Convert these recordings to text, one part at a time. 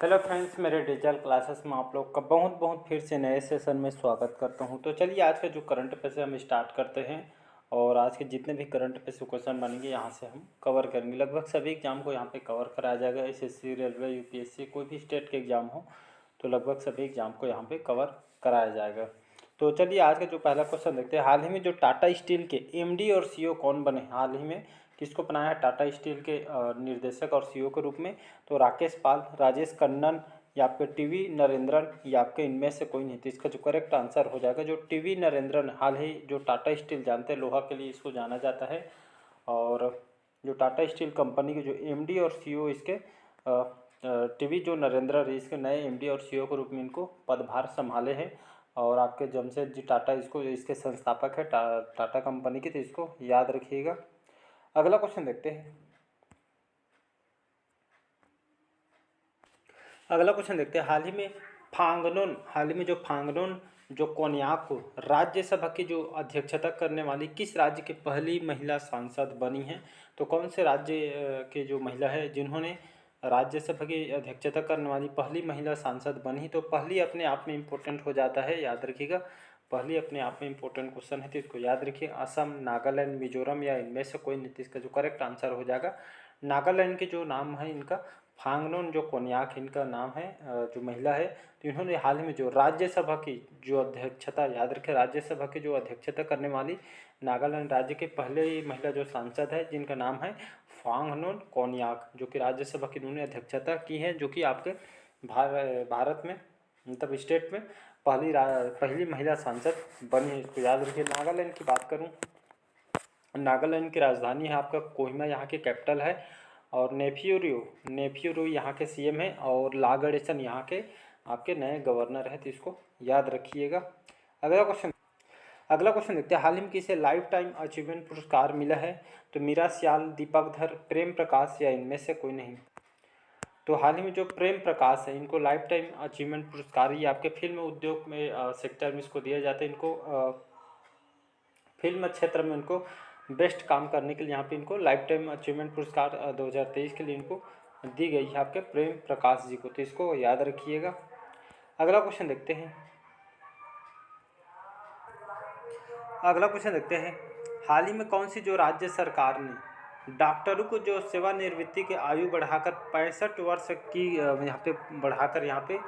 Hello friends, मेरे digital classes में आप लोग का बहुत बहुत फिर से नए सेशन में स्वागत करता हूं। तो चलिए आज का जो करंट अफेयर्स है हम स्टार्ट करते हैं और आज के जितने भी करंट अफेयर्स क्वेश्चन बनेंगे यहां से हम कवर करेंगे। लगभग सभी एग्जाम को यहां पे कवर कराया जाएगा। एसएससी, रेलवे, यूपीएससी, कोई भी स्टेट के एग्जाम हो तो लगभग सभी एग्जाम को यहाँ पे कवर कराया जाएगा। तो चलिए आज का जो पहला क्वेश्चन देखते हैं। हाल ही में जो टाटा स्टील के एमडी और सीईओ कौन बने? हाल ही में किसको बनाया है टाटा स्टील के निर्देशक और सीईओ के रूप में? तो राकेश पाल, राजेश कन्नन या आपके टीवी नरेंद्रन या आपके इनमें से कोई नहीं। तो इसका जो करेक्ट आंसर हो जाएगा जो टीवी नरेंद्रन। हाल ही जो टाटा स्टील जानते हैं लोहा के लिए इसको जाना जाता है और जो टाटा स्टील कंपनी के जो एमडी और सीईओ इसके टीवी जो नरेंद्र रे इसके नए एमडी और सीईओ के रूप में इनको पदभार संभाले हैं। और आपके जमशेद जी टाटा इसको इसके संस्थापक है टाटा कंपनी के, तो इसको याद रखिएगा। अगला क्वेश्चन देखते हैं। अगला क्वेश्चन देखते हैं। हाल ही में जो फांगनोन जो कोन्याक को राज्यसभा की जो अध्यक्षता करने वाली किस राज्य की पहली महिला सांसद बनी है? तो कौन से राज्य के जो महिला है जिन्होंने राज्यसभा की अध्यक्षता करने वाली पहली महिला सांसद बनी? तो पहली अपने आप में इम्पोर्टेंट हो जाता है, याद रखिएगा। पहली अपने आप में इम्पोर्टेंट क्वेश्चन है तो इसको याद रखिए। असम, नागालैंड, मिजोरम या इनमें से कोई नहीं। इसका जो करेक्ट आंसर हो जाएगा नागालैंड के जो नाम है इनका फांगनोन जो कोन्याक इनका नाम है, जो महिला है। तो इन्होंने हाल ही में जो राज्यसभा की जो अध्यक्षता, याद रखें, राज्यसभा की जो अध्यक्षता करने वाली नागालैंड राज्य के पहले महिला जो सांसद है जिनका नाम है फांगनोन कोन्याक, जो कि राज्यसभा की उन्होंने अध्यक्षता की है, जो कि आपके भारत में मतलब स्टेट में पहली महिला सांसद बनी है। इसको याद रखिए। नागालैंड की बात करूँ, नागालैंड की राजधानी है आपका कोहिमा, यहाँ की कैपिटल है। और नेफ्यूरियो यहाँ के सीएम है और लागड़ेसन यहाँ के आपके नए गवर्नर है। तो इसको याद रखिएगा। अगला क्वेश्चन देखते हैं। हाल ही में किसे लाइफ टाइम अचीवमेंट पुरस्कार मिला है? तो मीरा सियाल, दीपक धर, प्रेम प्रकाश या इनमें से कोई नहीं। तो हाल ही में जो प्रेम प्रकाश है इनको लाइफ टाइम अचीवमेंट पुरस्कार ये आपके फिल्म उद्योग में सेक्टर में इसको दिया जाता है। इनको फिल्म क्षेत्र में इनको बेस्ट काम करने के लिए यहाँ पे इनको लाइफ टाइम अचीवमेंट पुरस्कार 2023 के लिए इनको दी गई है आपके प्रेम प्रकाश जी को। तो इसको याद रखिएगा। अगला क्वेश्चन देखते हैं। हाल ही में कौन सी जो राज्य सरकार ने डॉक्टरों को जो सेवानिवृत्ति की आयु बढ़ाकर 65 वर्ष की यहाँ पे बढ़ाकर यहाँ पे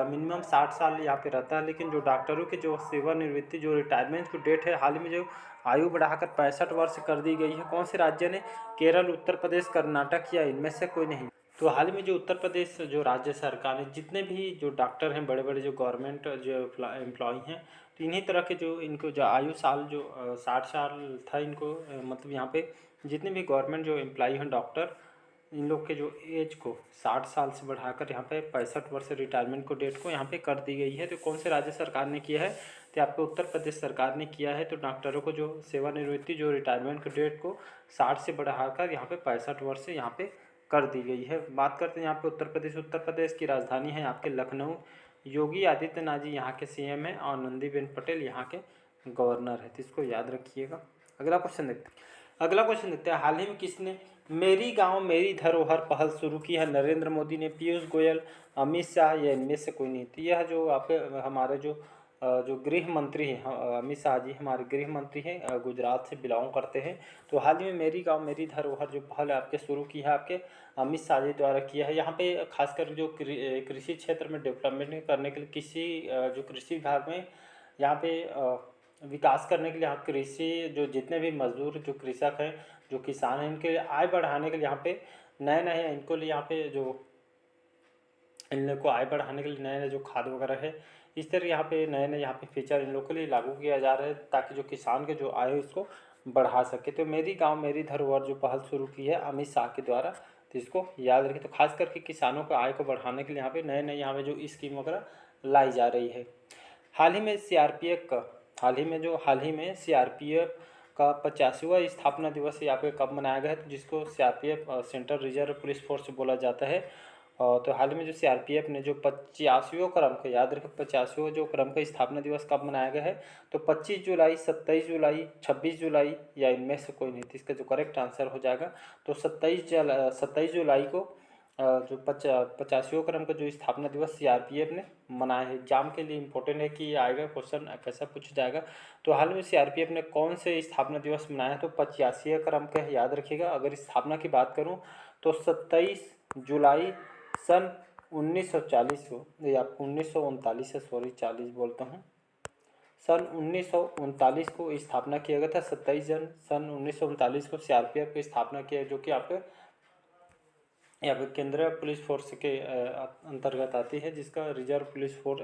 मिनिमम 60 साल यहाँ पे रहता है, लेकिन जो डॉक्टरों की जो सेवानिवृत्ति जो रिटायरमेंट की डेट है हाल ही में जो आयु बढ़ाकर 65 वर्ष कर दी गई है। कौन से राज्य ने? केरल, उत्तर प्रदेश, कर्नाटक या इनमें से कोई नहीं। तो हाल ही में जो उत्तर प्रदेश जो राज्य सरकार ने जितने भी जो डॉक्टर हैं, बड़े बड़े जो गवर्नमेंट जो एम्प्लॉय हैं, तो इन्हीं तरह के जो इनको जो आयु साल जो 60 साल था इनको मतलब यहाँ पे जितने भी गवर्नमेंट जो एम्प्लॉय हैं डॉक्टर, इन लोग के जो एज को 60 साल से बढ़ाकर यहाँ पे 65 वर्ष रिटायरमेंट को डेट को यहाँ पे कर दी गई है। तो कौन से राज्य सरकार ने किया है? तो आपको उत्तर प्रदेश सरकार ने किया है। तो डॉक्टरों को जो सेवानिवृत्ति जो रिटायरमेंट की डेट को 60 से बढ़ाकर यहाँ पे 65 वर्ष से यहाँ पे कर दी गई है। बात करते हैं यहाँ पे उत्तर प्रदेश की राजधानी है आपके लखनऊ। योगी आदित्यनाथ जी यहाँ के सीएम हैं और आनंदीबेन पटेल यहाँ के गवर्नर है। तो इसको याद रखिएगा। अगला क्वेश्चन देखते हैं। हाल ही में किसने मेरी गांव मेरी धरोहर पहल शुरू की है? नरेंद्र मोदी ने, पीयूष गोयल, अमित शाह या इनमें से कोई नहीं। तो यह जो आपके हमारे जो गृह मंत्री हैं अमित शाह जी हमारे गृह मंत्री हैं, गुजरात से बिलोंग करते हैं। तो हाल ही में मेरी गांव मेरी धरोहर जो पहल आपके शुरू की है आपके अमित शाह जी द्वारा किया है। यहाँ पे खासकर जो कृषि क्षेत्र में डेवलपमेंट करने के लिए जो कृषि विभाग में यहाँ पे विकास करने के लिए यहाँ कृषि जो जितने भी मजदूर जो कृषक हैं जो किसान हैं इनके आय बढ़ाने के लिए यहाँ पे नए इनको लिए यहाँ पे जो इन लोग को आय बढ़ाने के लिए नए जो खाद वगैरह है इस तरह यहाँ पे नए यहाँ पे फीचर इन लोग के लिए लागू किया जा रहा है ताकि जो किसान के जो आय है उसको बढ़ा सके। तो मेरी गांव मेरी धरोहर जो पहल शुरू की है अमित शाह के द्वारा, तो इसको याद रखिए। तो खास करके किसानों का आय को बढ़ाने के लिए यहाँ पे नए यहाँ पे जो स्कीम वगैरह लाई जा रही है। हाल ही में सीआरपीएफ का 50वां स्थापना दिवस यहाँ पे कब मनाया गया है? तो जिसको CRPF central reserve police force बोला जाता है। तो हाल ही में जो सीआरपीएफ ने जो 85वां क्रम का, याद रखें 50वां जो क्रम का स्थापना दिवस कब मनाया गया है? तो 25 जुलाई, 27 जुलाई, 26 जुलाई या इनमें से कोई नहीं। इसका जो करेक्ट आंसर हो जाएगा तो 27 जुलाई को जो 85वें क्रम का जो स्थापना दिवस सीआरपीएफ ने मनाया है। एग्जाम के लिए इम्पोर्टेंट है कि ये आएगा क्वेश्चन कैसा पूछा जाएगा। तो हाल में सीआरपीएफ ने कौन से स्थापना दिवस मनाया है, तो 85वें क्रम का याद रखिएगा। अगर स्थापना की बात करूँ तो 27 जुलाई सन 1940 को, या 1939 है, सॉरी 40 बोलता हूँ, सन 1939 को स्थापना किया गया था। 27 जन सन 1939 को सीआरपीएफ की स्थापना किया, जो कि आपके यहाँ पे केंद्रीय पुलिस फोर्स के अंतर्गत आती है, जिसका reserve police force,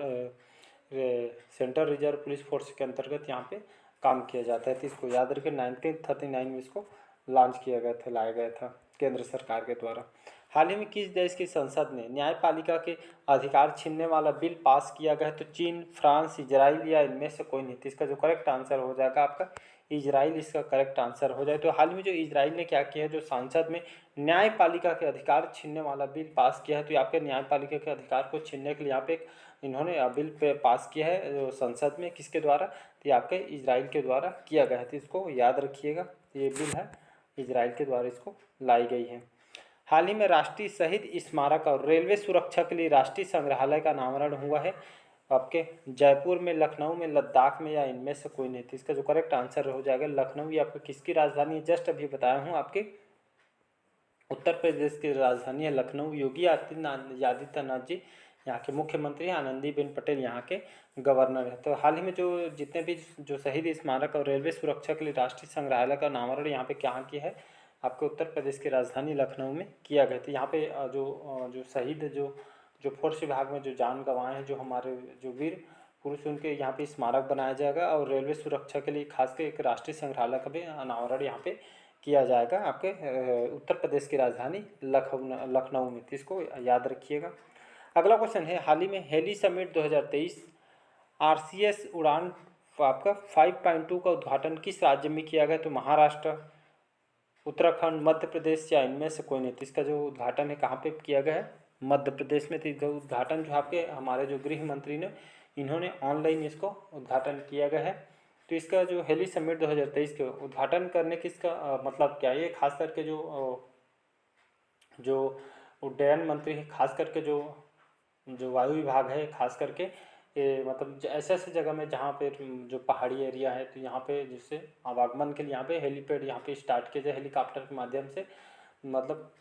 central reserve police force के अंतर्गत यहाँ पे काम किया जाता है। तो इसको याद रखें, 1939 में इसको लॉन्च किया गया था, लाया गया था केंद्र सरकार के द्वारा। हाल ही में किस देश की संसद ने न्यायपालिका के अधिकार छीनने वाला बिल पास किया गया है, तो चीन, फ्रांस, इजराइल या इनमें से कोई नहीं। तो इसका जो करेक्ट आंसर हो जाएगा आपका इजराइल, इसका करेक्ट आंसर हो जाए। तो हाल में जो इजराइल ने क्या किया है, जो संसद में न्यायपालिका के अधिकार छीनने वाला बिल पास किया है, तो आपके न्यायपालिका के अधिकार को छीनने के लिए यहाँ पे इन्होंने बिल पे पास किया है जो संसद में, किसके द्वारा, तो ये आपके इजराइल के द्वारा किया गया है। तो इसको याद रखिएगा, ये बिल है इजराइल के द्वारा इसको लाई गई है। हाल ही में राष्ट्रीय शहीद स्मारक और रेलवे सुरक्षा के लिए राष्ट्रीय संग्रहालय का नामकरण हुआ है, आपके जयपुर में, लखनऊ में, लद्दाख में या इनमें से कोई नहीं। तो इसका जो करेक्ट आंसर हो जाएगा लखनऊ। ये आपको किसकी राजधानी है, जस्ट अभी बताया हूँ, आपके उत्तर प्रदेश की राजधानी है लखनऊ। योगी आदित्यनाथ जी यहाँ के मुख्यमंत्री हैं, आनंदीबेन पटेल यहाँ के गवर्नर हैं। तो हाल ही में जो जितने भी जो शहीद स्मारक और रेलवे सुरक्षा के लिए राष्ट्रीय संग्रहालय का नामकरण यहाँ पे क्या किया है, आपके उत्तर प्रदेश की राजधानी लखनऊ में किया गया था। यहाँ पे जो शहीद जो फोर्स विभाग में जो जान गंवाए हैं, जो हमारे जो वीर पुरुष, उनके यहाँ पे स्मारक बनाया जाएगा। और रेलवे सुरक्षा के लिए खासकर एक राष्ट्रीय संग्रहालय का भी अनावरण यहाँ पे किया जाएगा आपके उत्तर प्रदेश की राजधानी लखनऊ में। तो इसको याद रखिएगा। अगला क्वेश्चन है, हाल ही में हेली समिट 2023 आरसीएस उड़ान आपका 5.2 का उद्घाटन किस राज्य में किया गया, तो महाराष्ट्र, उत्तराखंड, मध्य प्रदेश या इनमें से कोई नहीं। तो इसका जो उद्घाटन है कहाँ पे किया गया है, मध्य प्रदेश में। तो इसका उद्घाटन जो आपके हमारे जो गृह मंत्री ने, इन्होंने ऑनलाइन इसको उद्घाटन किया गया है। तो इसका जो हेली समिट 2023 के उद्घाटन करने की इसका मतलब क्या है, ये खास करके जो उड्डयन मंत्री है, खास करके जो वायु विभाग है, खास करके ये मतलब ऐसे ऐसे जगह में जहाँ पे जो पहाड़ी एरिया है, तो यहाँ पे जिससे आवागमन के लिए यहाँ पे हेलीपैड यहाँ पे स्टार्ट किया जाए, हेलीकॉप्टर के माध्यम से मतलब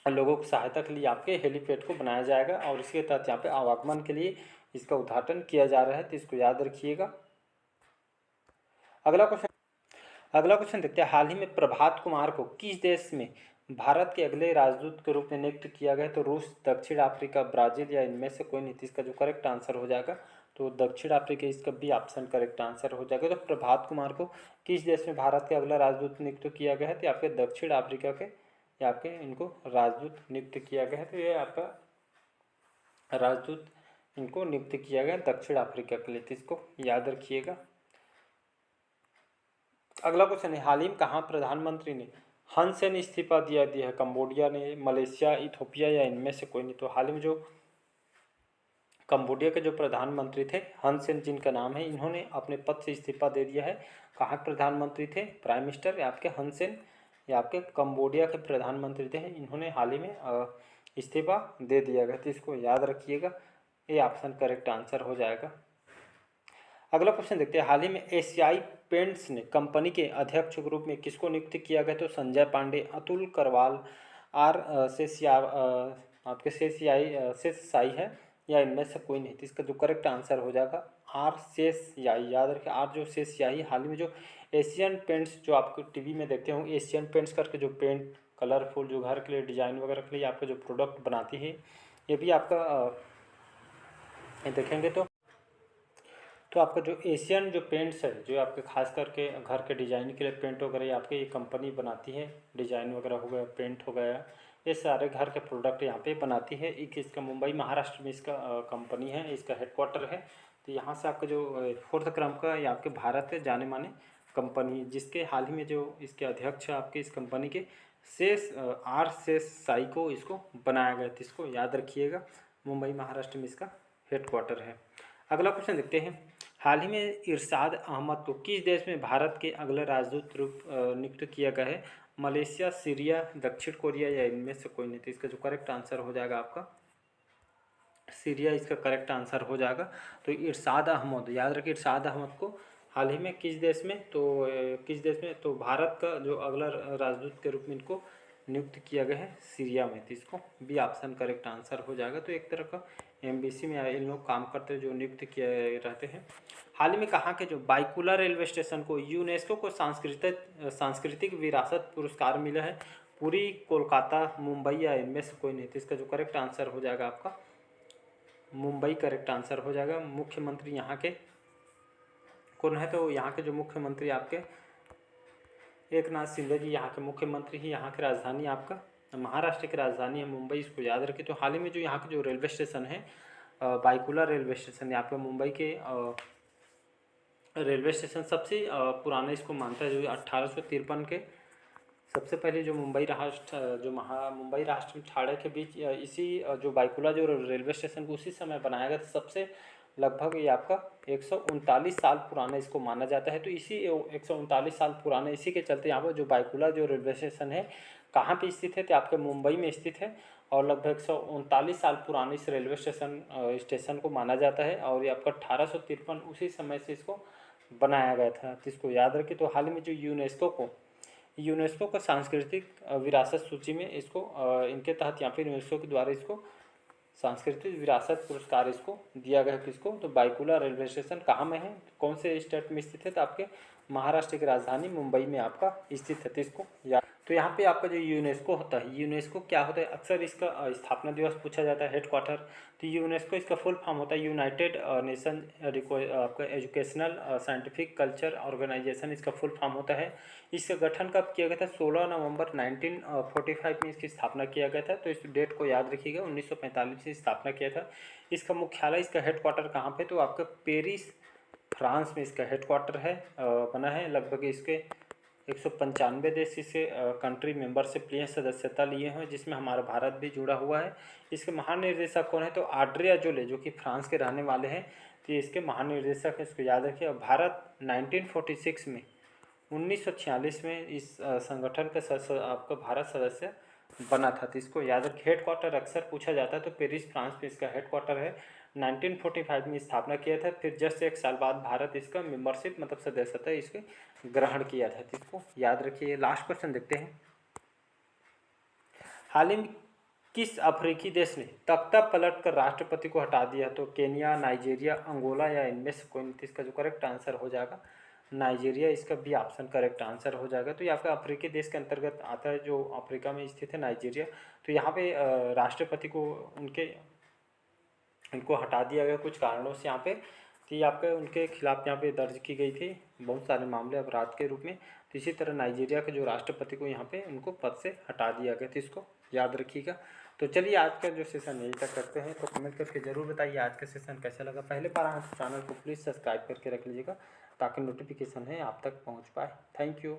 लोगों की सहायता के लिए आपके हेलीपैड को बनाया जाएगा, और इसके तहत यहाँ पे आवागमन के लिए इसका उद्घाटन किया जा रहा है। तो इसको याद रखिएगा। अगला क्वेश्चन देखते हैं, हाल ही में प्रभात कुमार को किस देश में भारत के अगले राजदूत के रूप में नियुक्त किया गया, तो रूस, दक्षिण अफ्रीका, ब्राजील या इनमें से कोई नहीं। इसका जो करेक्ट आंसर हो जाएगा तो दक्षिण अफ्रीका, इसका भी ऑप्शन करेक्ट आंसर हो जाएगा। तो प्रभात कुमार को किस देश में भारत के अगला राजदूत नियुक्त किया गया है, तो आपके दक्षिण अफ्रीका के या आपके इनको राजदूत नियुक्त किया गया है। तो ये आपका राजदूत इनको नियुक्त किया गया दक्षिण अफ्रीका के लिए। तो इसको याद रखिएगा। अगला क्वेश्चन है, हाल ही में कहाँ प्रधानमंत्री ने हन सेन इस्तीफा दिया है, कंबोडिया ने, मलेशिया, इथोपिया या इनमें से कोई नहीं। तो हाल ही में जो कंबोडिया के जो प्रधानमंत्री थे हन सेन जिनका नाम है, इन्होंने अपने पद से इस्तीफा दे दिया है। कहाँ के प्रधानमंत्री थे, प्राइम मिनिस्टर आपके हन सेन, या आपके कंबोडिया के प्रधानमंत्री थे, इन्होंने हाल ही में इस्तीफा दे दिया गया। तो इसको याद रखिएगा, ये ऑप्शन करेक्ट आंसर हो जाएगा। अगला क्वेश्चन देखते हैं, हाल ही में एशियाई पेंट्स ने कंपनी के अध्यक्ष के रूप में किसको नियुक्त किया गया, तो संजय पांडे, अतुल करवाल, आर आपके शेषशाही है या इनमें से कोई नहीं। तो इसका जो करेक्ट आंसर हो जाएगा आर शेषशाही। याद रखें, आर जो शेषशाही हाल ही में जो एशियन पेंट्स जो आपको टीवी में देखते होंगे, एशियन पेंट्स करके जो पेंट कलरफुल जो घर के लिए डिजाइन वगैरह के लिए आपका जो प्रोडक्ट बनाती है, ये भी आपका देखेंगे तो आपका जो एशियन जो पेंट्स है, जो आपके खास करके घर के डिज़ाइन के लिए पेंट वगैरह आपके ये कंपनी बनाती है, डिज़ाइन वगैरह हो गया, पेंट हो गया, ये सारे घर के प्रोडक्ट यहाँ पे बनाती है। एक इसका मुंबई महाराष्ट्र में इसका कंपनी है, इसका हेडक्वार्टर है। तो यहाँ से आपका जो 4th क्रम का ये आपके भारत है जाने माने कंपनी, जिसके हाल ही में जो इसके अध्यक्ष है आपके इस कंपनी के आर शेषशाही को इसको बनाया गया। तो इसको याद रखिएगा, मुंबई महाराष्ट्र में इसका हेडक्वार्टर है। अगला क्वेश्चन देखते हैं, हाल ही में इरशाद अहमद को किस देश में भारत के अगले राजदूत रूप नियुक्त किया गया है, मलेशिया, सीरिया, दक्षिण कोरिया या इनमें से कोई नहीं। तो इसका जो करेक्ट आंसर हो जाएगा आपका सीरिया इसका करेक्ट आंसर हो जाएगा। तो इरशाद अहमद, याद रखिए इरशाद अहमद को हाल ही में किस देश में, तो किस देश में, तो भारत का जो अगला राजदूत के रूप में इनको नियुक्त किया गया है सीरिया में। तो इसको बी ऑप्शन करेक्ट आंसर हो जाएगा। तो एक तरह का एमबीसी में इन लोग काम करते हैं जो नियुक्त किए रहते हैं। हाल ही में कहाँ के जो बाइकुला रेलवे स्टेशन को यूनेस्को को सांस्कृतिक विरासत पुरस्कार मिला है? पूरी, कोलकाता, मुंबई या इनमें से कोई नहीं। तो इसका जो करेक्ट आंसर हो जाएगा आपका मुंबई करेक्ट आंसर हो जाएगा। मुख्यमंत्री यहाँ के कौन है, तो यहाँ के जो मुख्यमंत्री आपके एक नाथ शिंदे जी यहाँ के मुख्यमंत्री ही। यहाँ की राजधानी आपका महाराष्ट्र की राजधानी है मुंबई, इसको याद रखिए। तो हाल ही में जो यहाँ के जो रेलवे स्टेशन है बाइकुला रेलवे स्टेशन, यहाँ पे मुंबई के रेलवे स्टेशन सबसे पुराना इसको मानता है, जो 1853 के सबसे पहले जो मुंबई राष्ट्र में ठाणे के बीच इसी जो बाइकुला जो रेलवे स्टेशन को उसी समय बनाया गया था। सबसे लगभग ये आपका 139 साल पुराना इसको माना जाता है। तो इसी 139 साल पुराना इसी के चलते यहाँ पर जो बाइकुला जो रेलवे स्टेशन है कहाँ पे स्थित है, तो आपके मुंबई में स्थित है। और लगभग 139 साल पुराने इस रेलवे स्टेशन को माना जाता है। और ये आपका 1853 उसी समय से इसको बनाया गया था। तो इसको याद रखिए। तो हाल ही में जो यूनेस्को को सांस्कृतिक विरासत सूची में इसको इनके तहत यहाँ पे यूनेस्को के द्वारा इसको सांस्कृतिक विरासत पुरस्कार इसको दिया गया किसको, तो बाइकुला रेलवे स्टेशन कहाँ में है, कौन से स्टेट में स्थित है, तो आपके महाराष्ट्र की राजधानी मुंबई में आपका स्थित है। तो इसको याद। तो यहाँ पे आपका जो यूनेस्को होता है, यूनेस्को क्या होता है, अक्सर इसका स्थापना दिवस पूछा जाता है, हेडक्वार्टर। तो यूनेस्को इसका फुल फॉर्म होता है यूनाइटेड नेशन आपका एजुकेशनल साइंटिफिक कल्चर ऑर्गेनाइजेशन, इसका फुल फॉर्म होता है। इसका गठन कब किया गया था, 16 नवंबर 1945 में इसकी स्थापना किया गया था। तो इस डेट को याद रखिएगा, 1945 से स्थापना किया था। इसका मुख्यालय, इसका हेडक्वार्टर कहाँ पे, तो आपका पेरिस फ्रांस में इसका हेडक्वार्टर है बना है। लगभग इसके 195 देश इसके कंट्री मेंबरशिप लिए सदस्यता लिए हैं, जिसमें हमारा भारत भी जुड़ा हुआ है। इसके महानिर्देशक कौन है, तो ऑड्रे अजोले जो कि फ्रांस के रहने वाले हैं। तो ये इसके महानिर्देशक है, इसको याद रखिए। और भारत 1946 में 1946 में इस संगठन का आपका भारत सदस्य बना था। तो इसको याद रखिए। हेडक्वार्टर अक्सर पूछा जाता है, तो पेरिस फ्रांस में इसका हेडक्वार्टर है। 1945 में स्थापना किया था। फिर जस्ट एक साल बाद भारत इसका मेंबरशिप मतलब सदस्यता इसके ग्रहण किया था। तो इसको याद रखिए। लास्ट क्वेश्चन देखते हैं। हाल ही में किस अफ्रीकी देश ने तख्ता पलट कर राष्ट्रपति को हटा दिया, तो केनिया, नाइजीरिया, अंगोला या इनमें से कोई नहीं। इसका जो करेक्ट आंसर हो जाएगा नाइजीरिया, इसका भी ऑप्शन करेक्ट आंसर हो जाएगा। तो यहाँ पे अफ्रीकी देश के अंतर्गत आता है जो अफ्रीका में स्थित है नाइजीरिया। तो यहाँ पे राष्ट्रपति को इनको हटा दिया गया कुछ कारणों से यहाँ पे। तो ये आपके उनके खिलाफ यहाँ पे दर्ज की गई थी बहुत सारे मामले अपराध के रूप में। तो इसी तरह नाइजीरिया के जो राष्ट्रपति को यहाँ पे उनको पद से हटा दिया गया था, इसको याद रखिएगा। तो चलिए आज का जो सेशन यही तक करते हैं। तो कमेंट करके ज़रूर बताइए आज का सेशन कैसा लगा। पहले बार आप चैनल को प्लीज़ सब्सक्राइब करके रख लीजिएगा ताकि नोटिफिकेशन है आप तक पहुँच पाए। Thank you.